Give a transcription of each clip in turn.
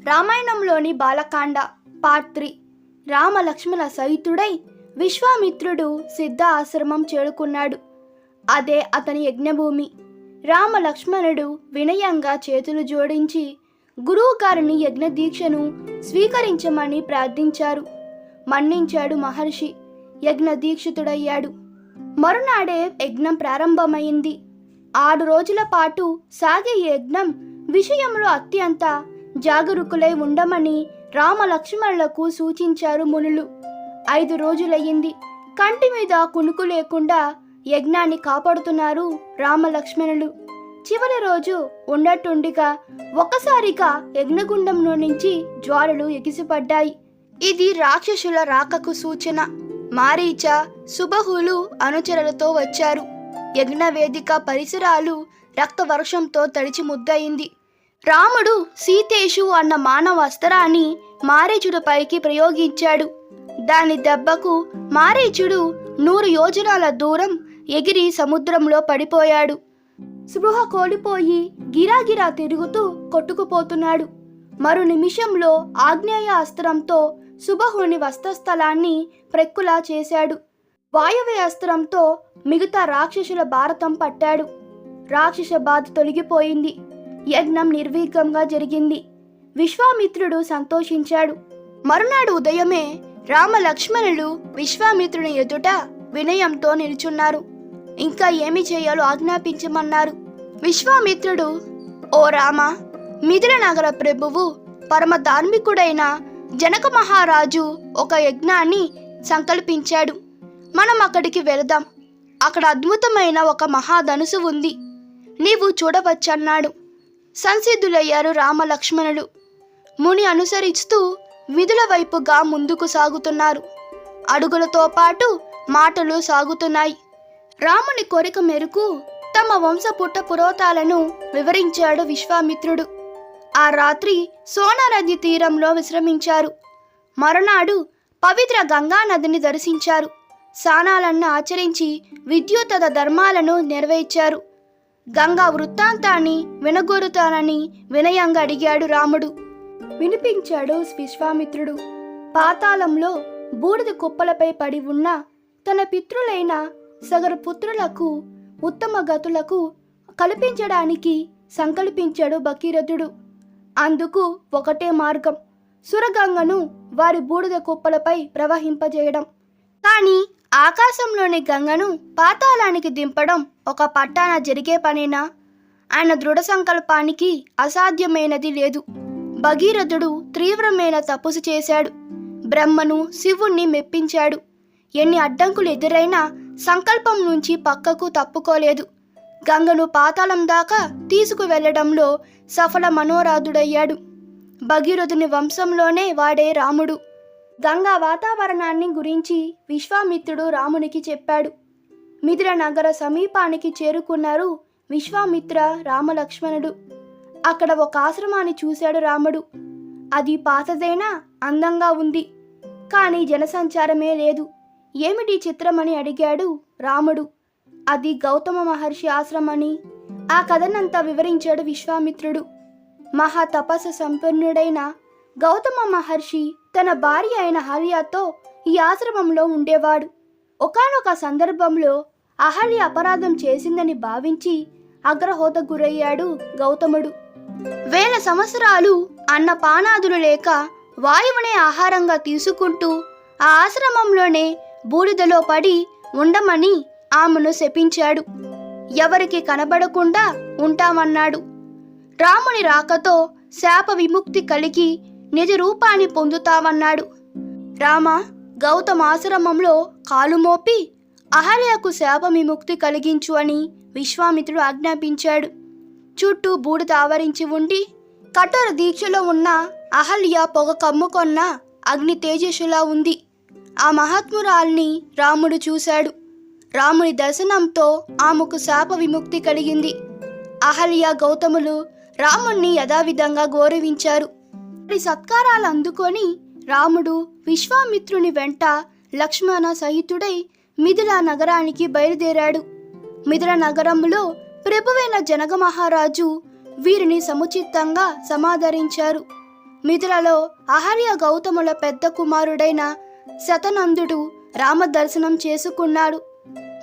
రామాయణంలోని Bala Kanda part 3. Rama Lakshmana సహితుడై విశ్వామిత్రుడు సిద్ధ ఆశ్రమం చేరుకున్నాడు. అదే అతని యజ్ఞభూమి. రామ లక్ష్మణుడు వినయంగా చేతులు జోడించి గురువుగారిని యజ్ఞ దీక్షను స్వీకరించమని ప్రార్థించారు. మన్నించాడు మహర్షి. యజ్ఞ దీక్షితుడయ్యాడు. మరునాడే యజ్ఞం ప్రారంభమైంది. 6 రోజుల పాటు సాగే యజ్ఞం విషయంలో అత్యంత జాగరూకులై ఉండమని రామ లక్ష్మణులకు సూచించారు మునులు. 5 రోజులయ్యింది. కంటి మీద కునుకు లేకుండా యజ్ఞాన్ని కాపాడుతున్నారు రామ లక్ష్మణులు. చివరి రోజు ఉన్నట్టుండిగా ఒక్కసారిగా యజ్ఞగుండంలో నుంచి జ్వాలలు ఎగిసిపడ్డాయి. ఇది రాక్షసుల రాకకు సూచన. మారీచ, సుబహులు అనుచరులతో వచ్చారు. యజ్ఞవేదిక పరిసరాలు రక్తవర్షంతో తడిచి ముద్దయింది. రాముడు సీతేషు అన్న మానవ అస్త్రాన్ని మారీచుడిపైకి ప్రయోగించాడు. దాని దెబ్బకు మారీచుడు 100 యోజనాల దూరం ఎగిరి సముద్రంలో పడిపోయాడు. స్పృహ కోల్పోయి గిరాగిరా తిరుగుతూ కొట్టుకుపోతున్నాడు. మరు నిమిషంలో ఆగ్నేయ అస్త్రంతో సుబహుని వస్త్రస్థలాన్ని ప్రక్కులా చేశాడు. వాయువ్య అస్త్రంతో మిగతా రాక్షసుల భారతం పట్టాడు. రాక్షస బాధ తొలగిపోయింది. యజ్ఞం నిర్విఘ్నంగా జరిగింది. విశ్వామిత్రుడు సంతోషించాడు. మరునాడు ఉదయమే రామ లక్ష్మణులు విశ్వామిత్రుని ఎదుట వినయంతో నిల్చున్నారు. ఇంకా ఏమి చేయాలో ఆజ్ఞాపించమన్నారు. విశ్వామిత్రుడు, ఓ రామ, మిథిల నగర ప్రభువు పరమ ధార్మికుడైన జనక మహారాజు ఒక యజ్ఞాన్ని సంకల్పించాడు. మనం అక్కడికి వెళదాం. అక్కడ అద్భుతమైన ఒక మహాధనుసు ఉంది. నీవు చూడవచ్చన్నాడు. సంసిద్ధులయ్యారు రామ లక్ష్మణులు. ముని అనుసరిస్తూ విధుల వైపుగా ముందుకు సాగుతున్నారు. అడుగులతో పాటు మాటలు సాగుతున్నాయి. రాముని కోరిక మేరకు తమ వంశపుట్ట పురోతాలను వివరించాడు విశ్వామిత్రుడు. ఆ రాత్రి సోనానది తీరంలో విశ్రమించారు. మరునాడు పవిత్ర గంగా నదిని దర్శించారు. స్నానాలను ఆచరించి విద్యుత్ ధర్మాలను నెరవేర్చారు. గంగా వృత్తాంతాన్ని వినగోరుతానని వినయంగా అడిగాడు రాముడు. వినిపించాడు విశ్వామిత్రుడు. పాతాళంలో బూడిద కుప్పలపై పడి ఉన్న తన పితృలైన సగరు పుత్రులకు ఉత్తమ గతులకు కల్పించడానికి సంకల్పించాడు భగీరథుడు. అందుకు ఒకటే మార్గం, సురగంగను వారి బూడిద కుప్పలపై ప్రవహింపజేయడం. కానీ ఆకాశంలోని గంగను పాతాళానికి దింపడం ఒక పట్టాన జరిగే పనేనా? ఆయన దృఢ సంకల్పానికి అసాధ్యమైనది లేదు. భగీరథుడు తీవ్రమైన తపస్సు చేశాడు. బ్రహ్మను, శివుణ్ణి మెప్పించాడు. ఎన్ని అడ్డంకులు ఎదురైనా సంకల్పం నుంచి పక్కకు తప్పుకోలేదు. గంగను పాతాళం దాకా తీసుకువెళ్లడంలో సఫల మనోరాధుడయ్యాడు. భగీరథుని వంశంలోనే వాడే రాముడు. గంగా వాతావరణాన్ని గురించి విశ్వామిత్రుడు రామునికి చెప్పాడు. మిథిల నగర సమీపానికి చేరుకున్నారు విశ్వామిత్ర, రామలక్ష్మణుడు. అక్కడ ఒక ఆశ్రమాన్ని చూశాడు రాముడు. అది పాతదైనా అందంగా ఉంది. కానీ జనసంచారమే లేదు. ఏమిటి చిత్రమని అడిగాడు రాముడు. అది గౌతమ మహర్షి ఆశ్రమని ఆ కథనంతా వివరించాడు విశ్వామిత్రుడు. మహా తపస్సు సంపన్నుడైన గౌతమ మహర్షి తన భార్య అయిన అహల్యతో ఈ ఆశ్రమంలో ఉండేవాడు. ఒకానొక సందర్భంలో అహల్య అపరాధం చేసిందని భావించి అగ్రహోత గురయ్యాడు గౌతముడు. 1000 సంవత్సరాలు అన్నపానాదులు లేక వాయువునే ఆహారంగా తీసుకుంటూ ఆ ఆశ్రమంలోనే బూడిదలో పడి ఉండమని ఆమెను శపించాడు. ఎవరికి కనబడకుండా ఉంటామన్నాడు. రాముని రాకతో శాప విముక్తి కలిగి నిజ రూపాన్ని పొందుతామన్నాడు. రామ, గౌతమ ఆశ్రమంలో కాలు మోపి అహల్యకు శాప విముక్తి కలిగించు అని విశ్వామిత్రుడు ఆజ్ఞాపించాడు. చుట్టూ బూడిద ఆవరించి ఉండి కఠోర దీక్షలో ఉన్న అహల్య పొగ కమ్ముకొన్న అగ్ని తేజస్సులా ఉంది. ఆ మహాత్మురాల్ని రాముడు చూశాడు. రాముని దర్శనంతో ఆమెకు శాప విముక్తి కలిగింది. అహల్య, గౌతములు రాముణ్ణి యథావిధంగా గౌరవించారు. సత్కారాలు అందుకొని రాముడు విశ్వామిత్రుని వెంట లక్ష్మణ సహితుడై మిథిల నగరానికి బయలుదేరాడు. మిథిల నగరంలో ప్రభువైన జనక మహారాజు వీరిని సముచితంగా సమాదరించారు. మిథులలో అహల్య గౌతముల పెద్ద కుమారుడైన శతనందుడు రామ దర్శనం చేసుకున్నాడు.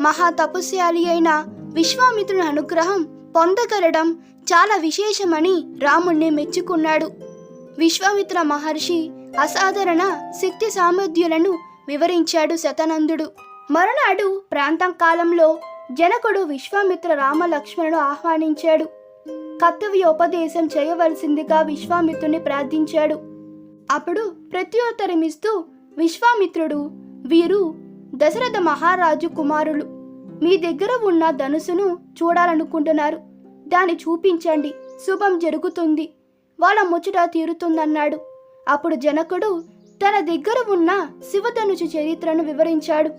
మహా తపస్యాలి అయిన విశ్వామిత్రుని అనుగ్రహం పొందగలడం చాలా విశేషమని రాముణ్ణి మెచ్చుకున్నాడు. విశ్వామిత్ర మహర్షి అసాధారణ శక్తి సామర్థ్యాలను వివరించాడు శతనందుడు. మరునాడు ప్రాంతం కాలంలో జనకుడు విశ్వామిత్ర రామ లక్ష్మణుడు ఆహ్వానించాడు. కర్తవ్యోపదేశం చేయవలసిందిగా విశ్వామిత్రుని ప్రార్థించాడు. అప్పుడు ప్రత్యుత్తరమిస్తూ విశ్వామిత్రుడు, వీరు దశరథ మహారాజు కుమారులు. మీ దగ్గర ఉన్న ధనుసును చూడాలనుకుంటున్నారు. దాన్ని చూపించండి, శుభం జరుగుతుంది, వాళ్ళ ముచ్చట తీరుతుందన్నాడు. అప్పుడు జనకుడు తన దగ్గర ఉన్న శివధనుసు చరిత్రను వివరించాడు.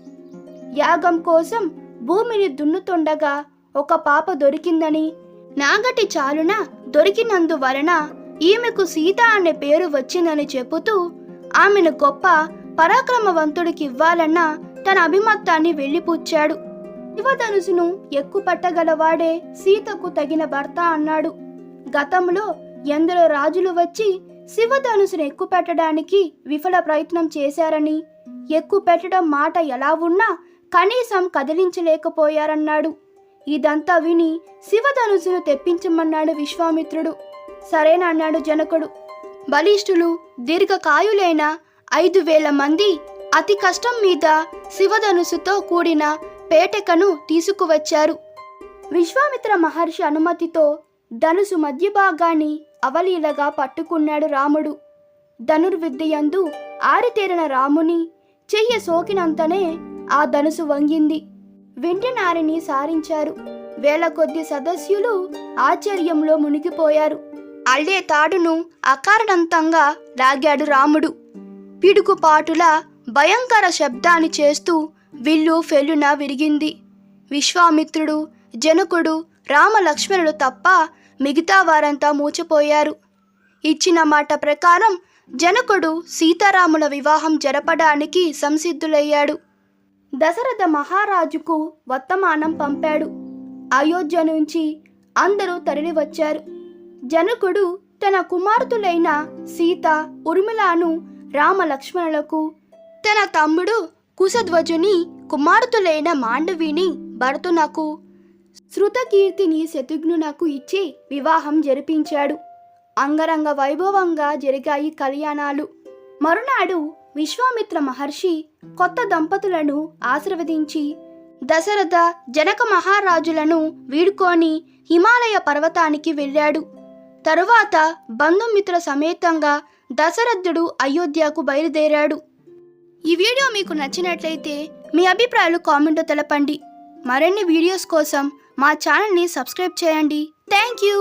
యాగం కోసం భూమిని దున్నుతుండగా ఒక పాప దొరికిందని, నాగటి చాలున దొరికినందువలన ఈమెకు సీత అనే పేరు వచ్చిందని చెబుతూ ఆమెను గొప్ప పరాక్రమవంతుడికి ఇవ్వాలన్న తన అభిమతాన్ని వెళ్ళిపుచ్చాడు. శివధనుసును ఎక్కుపట్టగలవాడే సీతకు తగిన భర్త అన్నాడు. గతంలో ఎందరో రాజులు వచ్చి శివధనుసును ఎక్కుపెట్టడానికి విఫల ప్రయత్నం చేశారని, ఎక్కుపెట్టడం మాట ఎలా ఉన్నా కనీసం కదిలించలేకపోయారన్నాడు. ఇదంతా విని శివధనుసును తెప్పించమన్నాడు విశ్వామిత్రుడు. సరేనన్నాడు జనకుడు. బలిష్ఠులు దీర్ఘకాయులైన 5,000 మంది అతి కష్టం మీద శివధనుసుతో కూడిన పేటెకను తీసుకువచ్చారు. విశ్వామిత్ర మహర్షి అనుమతితో ధనుసు మధ్య భాగాన్ని అవలీలగా పట్టుకున్నాడు రాముడు. ధనుర్విద్యయందు ఆరితేరిన రాముని చెయ్యి సోకినంతనే ఆ ధనుసు వంగింది. వెంటి నారిని సారించారు. వేల కొద్ది సదస్యులు ఆశ్చర్యంలో మునిగిపోయారు. అల్లే తాడును అకారణంతంగా లాగాడు రాముడు. పిడుగుపాటుల భయంకర శబ్దాన్ని చేస్తూ విల్లు ఫెల్లున విరిగింది. విశ్వామిత్రుడు, జనకుడు, రామ లక్ష్మణుడు తప్ప మిగతా వారంతా మూచిపోయారు. ఇచ్చిన మాట ప్రకారం జనకుడు సీతారాముల వివాహం జరపడానికి సంసిద్ధులయ్యాడు. దశరథ మహారాజుకు వర్తమానం పంపాడు. అయోధ్య నుంచి అందరూ తరలివచ్చారు. జనకుడు తన కుమార్తెలైన సీత, ఉర్మిళను రామ లక్ష్మణులకు, తన తమ్ముడు కుశధ్వజుని కుమార్తెలైన మాండవిని భరతునకు, శృతకీర్తిని శత్రుఘ్నునకు ఇచ్చి వివాహం జరిపించాడు. అంగరంగ వైభవంగా జరిగాయి కళ్యాణాలు. మరునాడు విశ్వామిత్ర మహర్షి కొత్త దంపతులను ఆశీర్వదించి దశరథ, జనక మహారాజులను వీడుకొని హిమాలయ పర్వతానికి వెళ్ళాడు. తరువాత బంధుమిత్ర సమేతంగా దశరథుడు అయోధ్యకు బయలుదేరాడు. ఈ వీడియో మీకు నచ్చినట్లయితే మీ అభిప్రాయాలు కామెంట్లో తెలపండి. మరిన్ని వీడియోస్ కోసం మా ఛానల్ని సబ్స్క్రైబ్ చేయండి. Thank you.